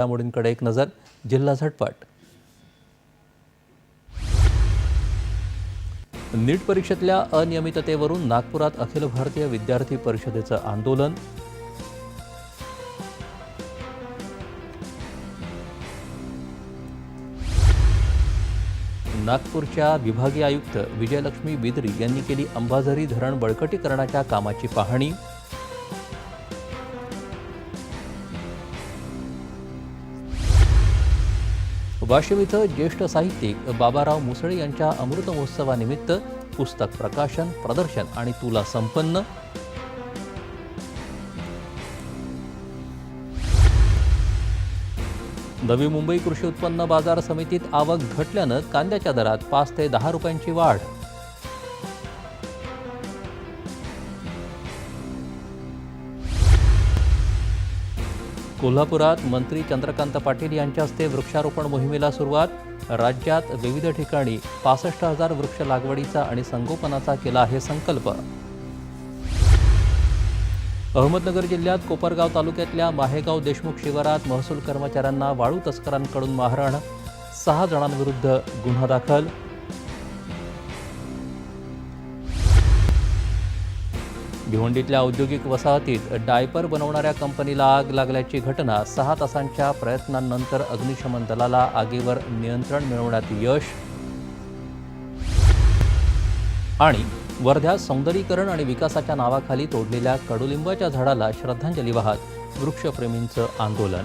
घडामोडींकडे एक नजर. जिल्हा झटपट. नीट परीक्षेतल्या अनियमिततेवरून नागपुरात अखिल भारतीय विद्यार्थी परिषदेचं आंदोलन. नागपूरच्या विभागीय आयुक्त विजयलक्ष्मी बिदरी यांनी केली अंबाझरी धरण बळकटीकरणाच्या कामाची पाहणी. वाशिम इथं ज्येष्ठ साहित्यिक बाबाराव मुसळे यांच्या अमृत महोत्सवानिमित्त पुस्तक प्रकाशन, प्रदर्शन आणि तुला संपन्न. नवी मुंबई कृषी उत्पन्न बाजार समितीत आवक घटल्यानं कांद्याच्या दरात 5 ते 10 रुपयांची वाढ. कोल्हापुरात मंत्री चंद्रकांत पाटील यांच्या हस्ते वृक्षारोपण मोहिमेला सुरुवात. राज्यात विविध ठिकाणी 65,000 वृक्ष लागवडीचा आणि संगोपनाचा केला आहे संकल्प. अहमदनगर जिल्ह्यात कोपरगाव तालुक्यातल्या माहेगाव देशमुख शिवारात महसूल कर्मचाऱ्यांना वाळू तस्करांकडून मारहाण. 6 जणांविरुद्ध गुन्हा दाखल. भिवंडीतल्या औद्योगिक वसाहतीत डायपर बनवणाऱ्या कंपनीला आग लागल्याची घटना. 6 तासांच्या प्रयत्नांनंतर अग्निशमन दलाला आगीवर नियंत्रण मिळवण्यात यश. आणि वर्ध्यात सौंदर्यीकरण आणि विकासाच्या नावाखाली तोडलेल्या कडुलिंबाच्या झाडाला श्रद्धांजली वाहत वृक्षप्रेमींचं आंदोलन.